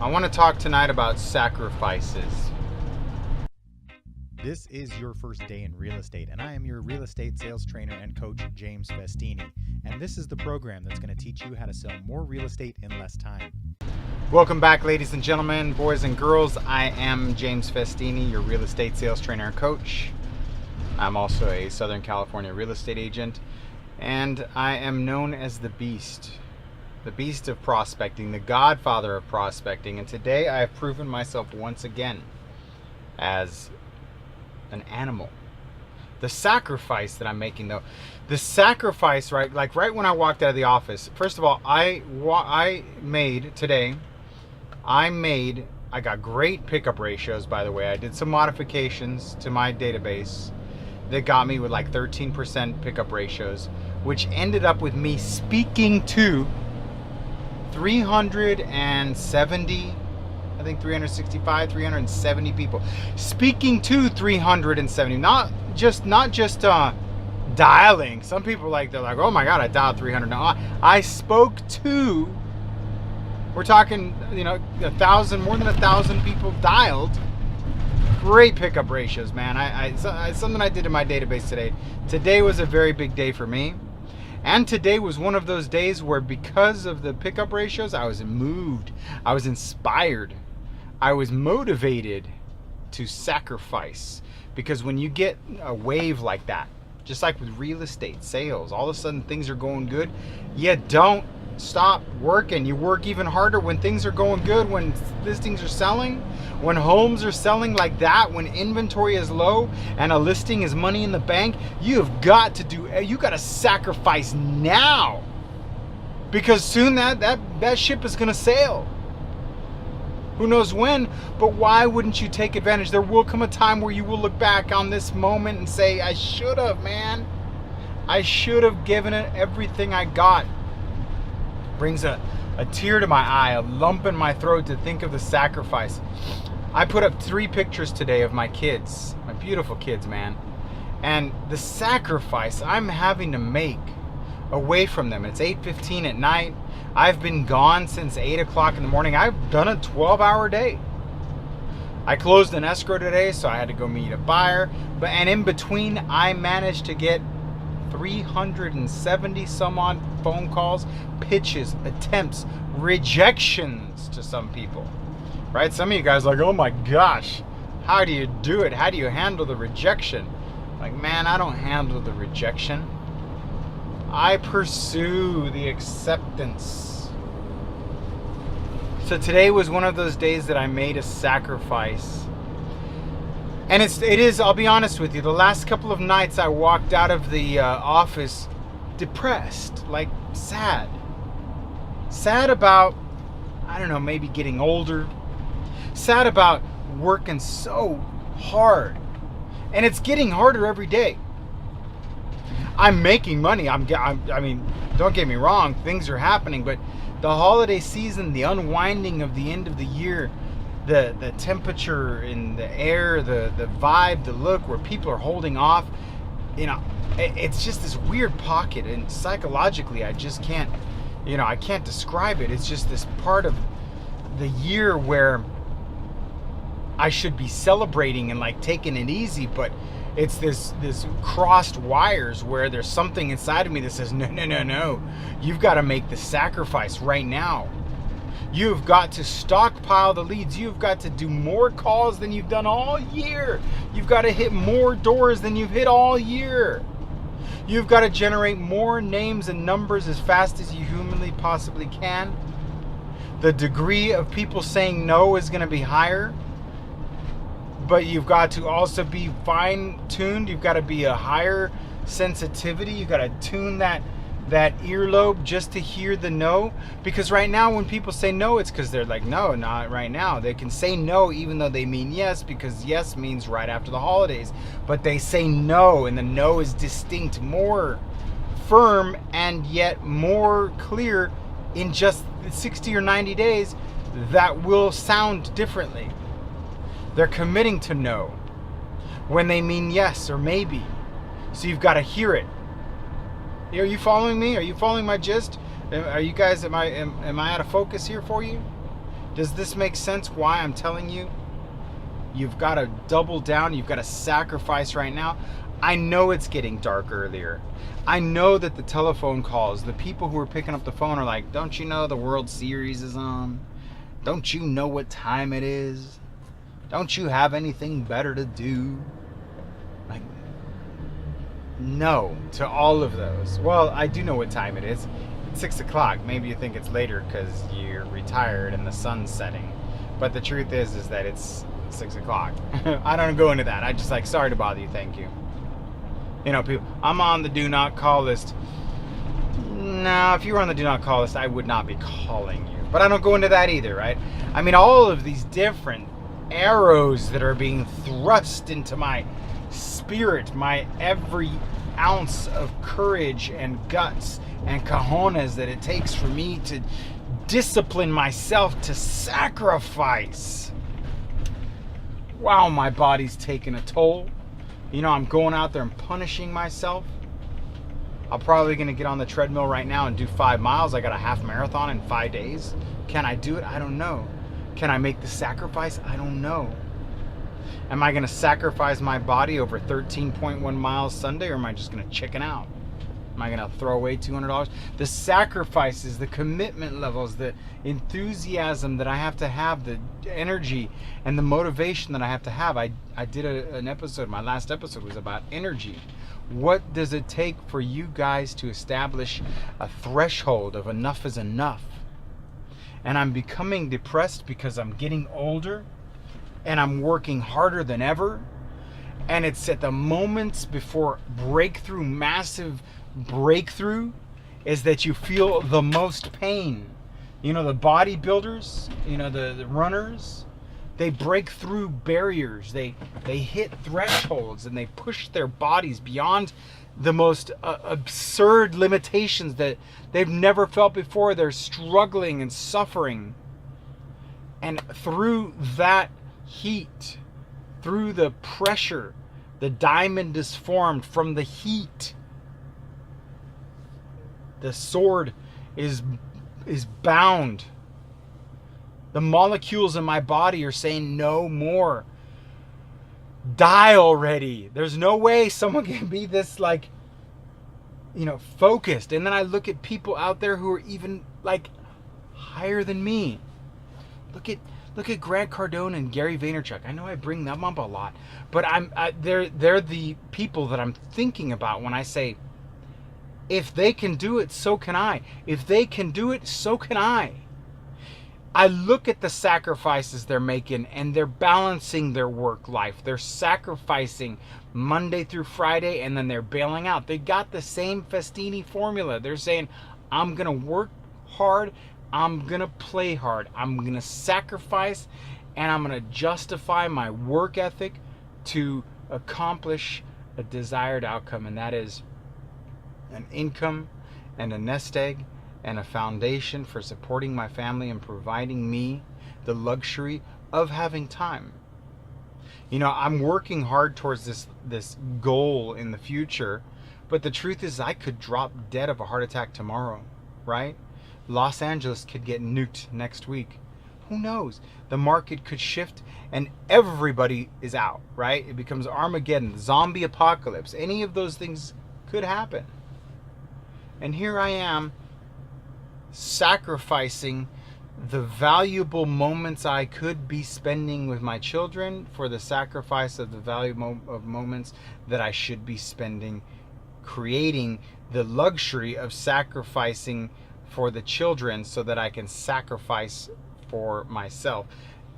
I want to talk tonight about sacrifices. This is your first day in real estate, and I am your real estate sales trainer and coach, James Festini. And this is the program that's going to teach you how to sell more real estate in less time. Welcome back, ladies and gentlemen, boys and girls. I am James Festini, your real estate sales trainer and coach. I'm also a Southern California real estate agent, and I am known as the beast of prospecting, the godfather of prospecting. And today I have proven myself once again as an animal. The sacrifice that I'm making, though, the sacrifice, right? Like right when I walked out of the office, first of all, I got great pickup ratios, by the way. I did some modifications to my database that got me with like 13% pickup ratios, which ended up with me speaking to 370, I think 365, 370 people. Speaking to 370, not just dialing. Some people they're like, oh my God, I dialed 300. No, I spoke to, we're talking, more than 1,000 people dialed. Great pickup ratios, man. Something I did in my database today. Today was a very big day for me. And today was one of those days where, because of the pickup ratios, I was moved. I was inspired. I was motivated to sacrifice. Because when you get a wave like that, just like with real estate sales, all of a sudden things are going good. You don't stop working. You work even harder when things are going good, when listings are selling, when homes are selling like that, when inventory is low and a listing is money in the bank. You got to sacrifice now, because soon that ship is going to sail. Who knows when, but why wouldn't you take advantage? There will come a time where you will look back on this moment and say, I should have, man. I should have given it everything I got. Brings a tear to my eye, a lump in my throat to think of the sacrifice. I put up 3 pictures today of my kids, my beautiful kids, man. And the sacrifice I'm having to make away from them. It's 8:15 at night. I've been gone since 8 o'clock in the morning. I've done a 12-hour day. I closed an escrow today, so I had to go meet a buyer. And in between, I managed to get 370 some odd phone calls, pitches, attempts, rejections to some people, right? Some of you guys are like, oh my gosh, how do you do it? How do you handle the rejection? Like, man, I don't handle the rejection. I pursue the acceptance. So today was one of those days that I made a sacrifice. And it is, I'll be honest with you, the last couple of nights I walked out of the office depressed, like sad. Sad about, I don't know, maybe getting older. Sad about working so hard. And it's getting harder every day. I'm making money. I mean, don't get me wrong, things are happening, but the holiday season, the unwinding of the end of the year, the temperature in the air, the vibe, the look where people are holding off, it's just this weird pocket, and psychologically I just can't, I can't describe it. It's just this part of the year where I should be celebrating and like taking it easy, but it's this crossed wires where there's something inside of me that says, no, you've got to make the sacrifice right now. You've got to stockpile the leads. You've got to do more calls than you've done all year. You've got to hit more doors than you've hit all year. You've got to generate more names and numbers as fast as you humanly possibly can. The degree of people saying no is going to be higher, but you've got to also be fine-tuned. You've got to be a higher sensitivity. You've got to tune that earlobe just to hear the no. Because right now when people say no, it's because they're like, no, not right now. They can say no even though they mean yes, because yes means right after the holidays. But they say no, and the no is distinct, more firm, and yet more clear in just 60 or 90 days. That will sound differently. They're committing to no when they mean yes or maybe. So you've got to hear it. Are you following me? Are you following my gist? Are you guys, am I out of focus here for you? Does this make sense why I'm telling you? You've got to double down. You've got to sacrifice right now. I know it's getting dark earlier. I know that the telephone calls, the people who are picking up the phone are like, don't you know the World Series is on? Don't you know what time it is? Don't you have anything better to do? Like, no to all of those. Well, I do know what time it is. It's 6 o'clock. Maybe you think it's later because you're retired and the sun's setting. But the truth is that it's 6 o'clock. I don't go into that. I just like, sorry to bother you, thank you. You know, people, I'm on the do not call list. No, if you were on the do not call list, I would not be calling you. But I don't go into that either, right? I mean, all of these different arrows that are being thrust into my spirit, my every ounce of courage and guts and cojones that it takes for me to discipline myself to sacrifice. Wow, my body's taking a toll. You know, I'm going out there and punishing myself. I'm probably going to get on the treadmill right now and do 5 miles. I got a half marathon in 5 days. Can I do it? I don't know. Can I make the sacrifice? I don't know. Am I going to sacrifice my body over 13.1 miles Sunday, or am I just going to chicken out? Am I going to throw away $200? The sacrifices, the commitment levels, the enthusiasm that I have to have, the energy and the motivation that I have to have. I did an episode, my last episode was about energy. What does it take for you guys to establish a threshold of enough is enough? And I'm becoming depressed because I'm getting older and I'm working harder than ever. And it's at the moments before breakthrough, massive breakthrough, is that you feel the most pain. You know, the bodybuilders, you know, the runners, they break through barriers. They hit thresholds and they push their bodies beyond the most absurd limitations that they've never felt before. They're struggling and suffering. And through that heat, through the pressure, the diamond is formed from the heat. The sword is bound. The molecules in my body are saying no more. Die already. There's no way someone can be this, like, you know, focused. And then I look at people out there who are even like higher than me. Look at Grant Cardone and Gary Vaynerchuk. I know I bring them up a lot, but they're the people that I'm thinking about when I say, if they can do it, so can I. If they can do it, so can I. I look at the sacrifices they're making, and they're balancing their work life. They're sacrificing Monday through Friday, and then they're bailing out. They got the same Festini formula. They're saying, I'm going to work hard. I'm going to play hard. I'm going to sacrifice, and I'm going to justify my work ethic to accomplish a desired outcome, and that is an income and a nest egg and a foundation for supporting my family and providing me the luxury of having time. You know, I'm working hard towards this goal in the future, but the truth is I could drop dead of a heart attack tomorrow, right? Los Angeles could get nuked next week. Who knows? The market could shift and everybody is out, right? It becomes Armageddon, zombie apocalypse. Any of those things could happen. And here I am sacrificing the valuable moments I could be spending with my children for the sacrifice of the value of moments that I should be spending creating the luxury of sacrificing for the children so that I can sacrifice for myself.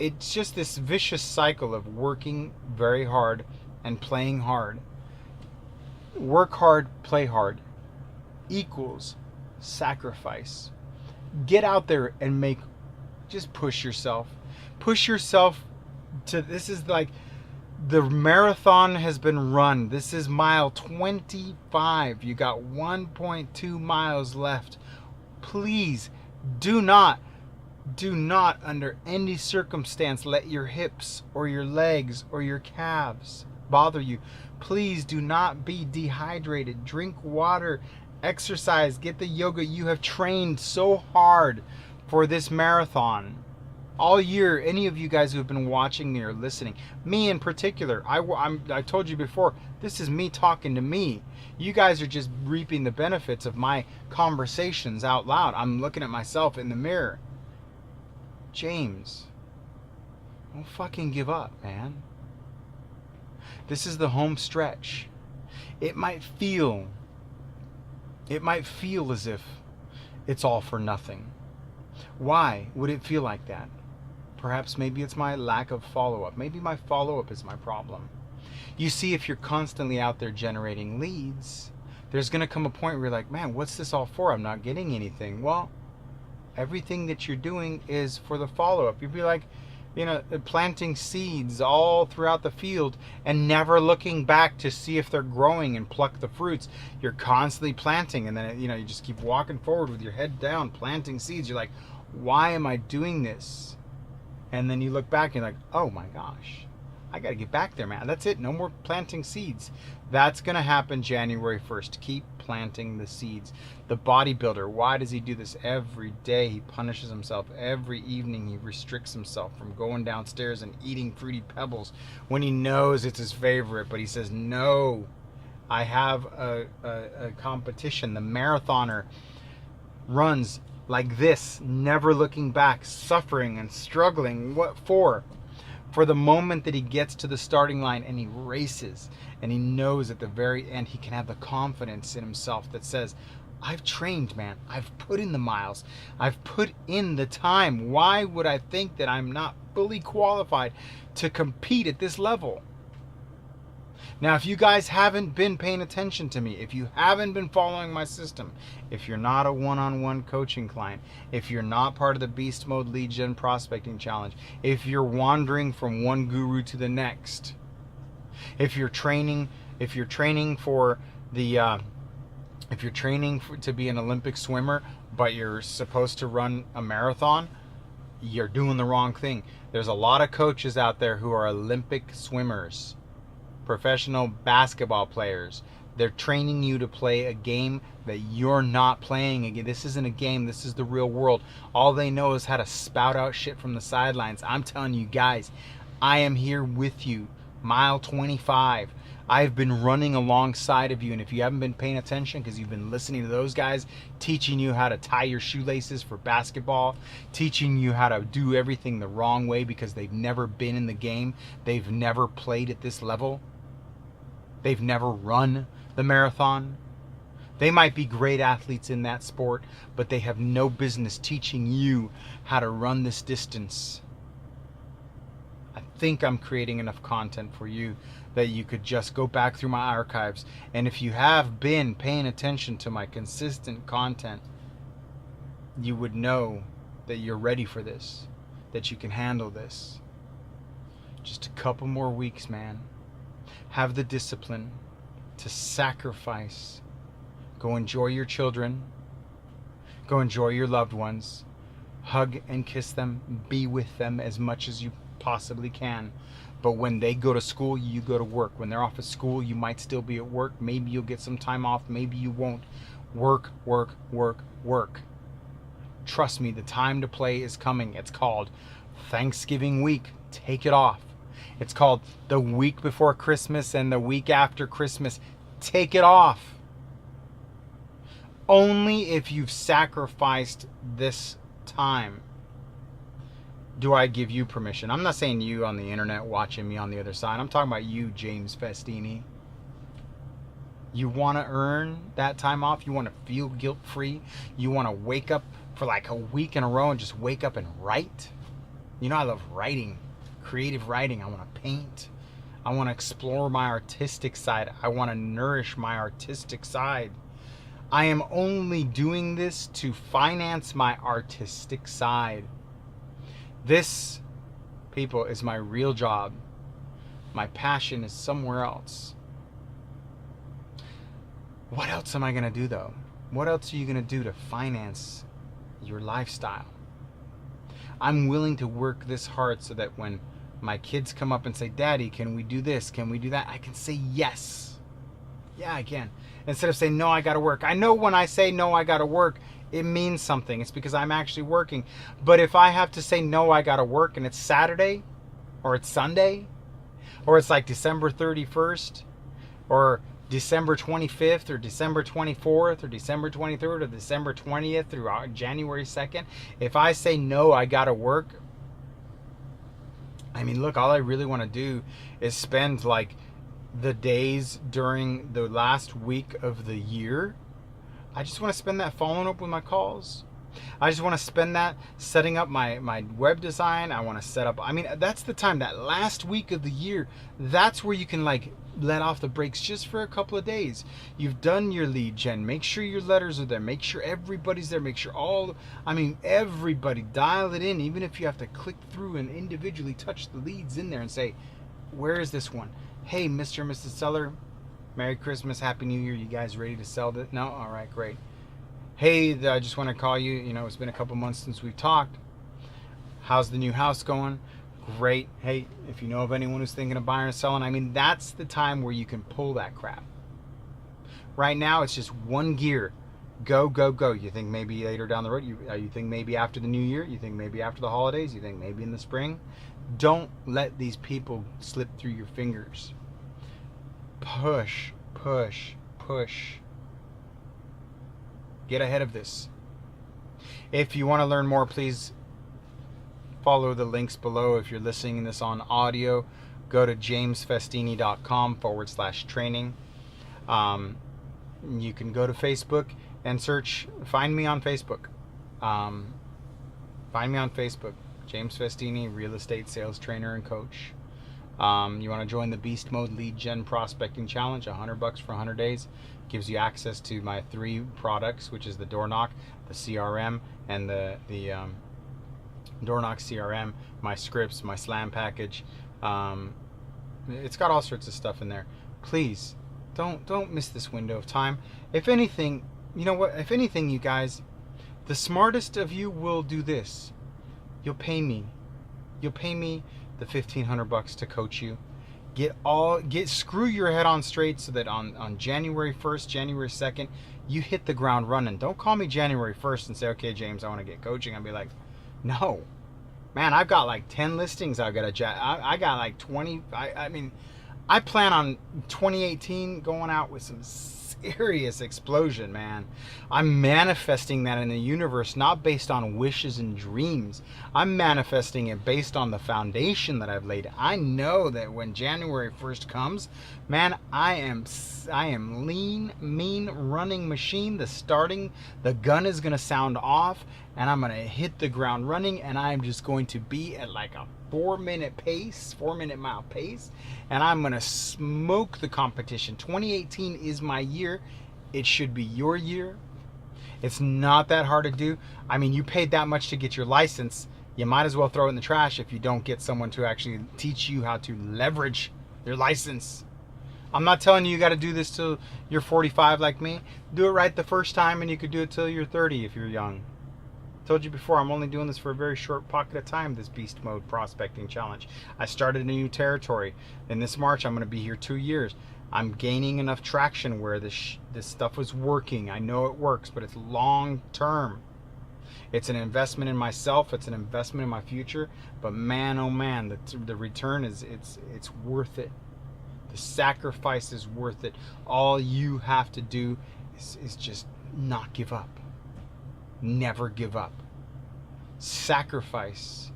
It's just this vicious cycle of working very hard and playing hard. Work hard, play hard equals sacrifice. Get out there and just push yourself. Push yourself to, this is like, the marathon has been run. This is mile 25. You got 1.2 miles left. Please do not under any circumstance let your hips or your legs or your calves bother you. Please do not be dehydrated. Drink water, exercise, get the yoga. You have trained so hard for this marathon. All year, any of you guys who have been watching me or listening, me in particular, I told you before, this is me talking to me. You guys are just reaping the benefits of my conversations out loud. I'm looking at myself in the mirror. James, don't fucking give up, man. This is the home stretch. It might feel as if it's all for nothing. Why would it feel like that? Perhaps maybe it's my lack of follow-up. Maybe my follow-up is my problem. You see, if you're constantly out there generating leads, there's going to come a point where you're like, man, what's this all for? I'm not getting anything. Well, everything that you're doing is for the follow-up. You'd be like, planting seeds all throughout the field and never looking back to see if they're growing and pluck the fruits. You're constantly planting, and then you just keep walking forward with your head down, planting seeds. You're like, why am I doing this? And then you look back and you're like, oh my gosh, I got to get back there, man. That's it. No more planting seeds. That's going to happen January 1st. Keep planting the seeds. The bodybuilder, why does he do this every day? He punishes himself. Every evening he restricts himself from going downstairs and eating Fruity Pebbles when he knows it's his favorite. But he says, no, I have a competition. The marathoner runs like this, never looking back, suffering and struggling. What for? For the moment that he gets to the starting line and he races, and he knows at the very end he can have the confidence in himself that says, I've trained, man. I've put in the miles. I've put in the time. Why would I think that I'm not fully qualified to compete at this level? Now, if you guys haven't been paying attention to me, if you haven't been following my system, if you're not a one-on-one coaching client, if you're not part of the Beast Mode Lead Gen Prospecting Challenge, if you're wandering from one guru to the next, if you're training for to be an Olympic swimmer, but you're supposed to run a marathon, you're doing the wrong thing. There's a lot of coaches out there who are Olympic swimmers, professional basketball players. They're training you to play a game that you're not playing again. This isn't a game. This is the real world. All they know is how to spout out shit from the sidelines. I'm telling you guys, I am here with you. Mile 25. I've been running alongside of you, and if you haven't been paying attention because you've been listening to those guys teaching you how to tie your shoelaces for basketball, teaching you how to do everything the wrong way because they've never been in the game, they've never played at this level, they've never run the marathon. They might be great athletes in that sport, but they have no business teaching you how to run this distance. I think I'm creating enough content for you that you could just go back through my archives, and if you have been paying attention to my consistent content, you would know that you're ready for this, that you can handle this. Just a couple more weeks, man. Have the discipline to sacrifice. Go enjoy your children. Go enjoy your loved ones. Hug and kiss them. Be with them as much as you possibly can. But when they go to school, you go to work. When they're off of school, you might still be at work. Maybe you'll get some time off. Maybe you won't. Work, work, work, work. Trust me, the time to play is coming. It's called Thanksgiving week. Take it off. It's called the week before Christmas and the week after Christmas. Take it off. Only if you've sacrificed this time do I give you permission. I'm not saying you on the internet watching me on the other side. I'm talking about you, James Festini. You want to earn that time off? You want to feel guilt-free? You want to wake up for like a week in a row and just wake up and write? You know, I love writing, creative writing. I want to paint. I want to explore my artistic side. I want to nourish my artistic side. I am only doing this to finance my artistic side. This, people, is my real job. My passion is somewhere else. What else am I going to do, though? What else are you going to do to finance your lifestyle? I'm willing to work this hard so that when my kids come up and say, Daddy, can we do this? Can we do that? I can say yes. Yeah, I can. Instead of saying, no, I got to work. I know when I say, no, I got to work, It means something. It's because I'm actually working. But if I have to say no, I gotta work, and it's Saturday, or it's Sunday, or it's like December 31st, or December 25th, or December 24th, or December 23rd, or December 20th through January 2nd, if I say no, I gotta work, I mean, look, all I really want to do is spend like the days during the last week of the year. I just want to spend that following up with my calls. I just want to spend that setting up my web design. I want to set up, I mean, that's the time, that last week of the year, that's where you can like let off the brakes just for a couple of days. You've done your lead gen. Make sure your letters are there. Make sure everybody's there. Make sure everybody, dial it in, even if you have to click through and individually touch the leads in there and say, where is this one? Hey, Mr. and Mrs. Seller, Merry Christmas, Happy New Year. You guys ready to sell this? No? All right, great. Hey, I just want to call you. You know, it's been a couple months since we've talked. How's the new house going? Great. Hey, if you know of anyone who's thinking of buying or selling, I mean, that's the time where you can pull that crap. Right now, it's just one gear. Go, go, go. You think maybe later down the road, you think maybe after the new year, you think maybe after the holidays, you think maybe in the spring. Don't let these people slip through your fingers. Push, push, push. Get ahead of this. If you want to learn more, please follow the links below. If you're listening to this on audio, go to jamesfestini.com/training. You can go to Facebook and find me on Facebook. Find me on Facebook, James Festini, real estate sales trainer and coach. You want to join the Beast Mode Lead Gen Prospecting Challenge, $100 for 100 days. Gives you access to my 3 products, which is the Door Knock, the CRM, and the Door Knock CRM, my scripts, my Slam package. It's got all sorts of stuff in there. Please, don't miss this window of time. If anything, you know what? If anything, you guys, the smartest of you will do this. You'll pay me. You'll pay me the $1,500 to coach you. Screw your head on straight so that on January 1st, January 2nd, you hit the ground running. Don't call me January 1st and say, okay, James, I want to get coaching. I'll be like, no, man, I've got like 10 listings. I got like 20. I mean, I plan on 2018 going out with some serious explosion, man. I'm manifesting that in the universe, not based on wishes and dreams. I'm manifesting it based on the foundation that I've laid. I know that when January 1st comes, man, I am lean, mean running machine. The gun is going to sound off, and I'm going to hit the ground running, and I'm just going to be at like a 4-minute mile pace, and I'm going to smoke the competition. 2018 is my year. It should be your year. It's not that hard to do. I mean, you paid that much to get your license. You might as well throw it in the trash if you don't get someone to actually teach you how to leverage your license. I'm not telling you got to do this till you're 45 like me. Do it right the first time, and you could do it till you're 30 if you're young. Told you before, I'm only doing this for a very short pocket of time, this Beast Mode Prospecting Challenge. I started a new territory. In this March, I'm going to be here 2 years. I'm gaining enough traction where this stuff is working. I know it works, but it's long term. It's an investment in myself. It's an investment in my future. But man, oh man, the return it's worth it. The sacrifice is worth it. All you have to do is just not give up. Never give up. Sacrifice.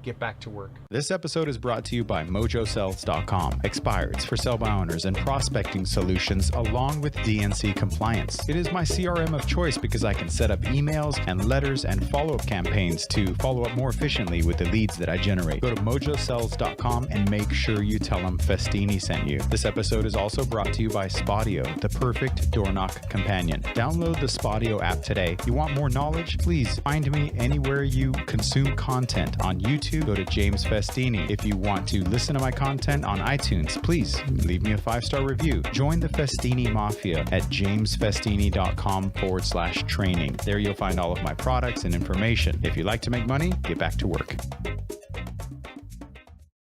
Get back to work. This episode is brought to you by MojoSells.com. Expireds for sell by owners and prospecting solutions along with DNC compliance. It is my CRM of choice because I can set up emails and letters and follow-up campaigns to follow up more efficiently with the leads that I generate. Go to MojoSells.com and make sure you tell them Festini sent you. This episode is also brought to you by Spodio, the perfect door knock companion. Download the Spodio app today. You want more knowledge? Please find me anywhere you consume content on YouTube. Go to James Festini. If you want to listen to my content on iTunes, please leave me a 5-star review. Join the Festini Mafia at jamesfestini.com/training. There you'll find all of my products and information. If you like to make money, get back to work.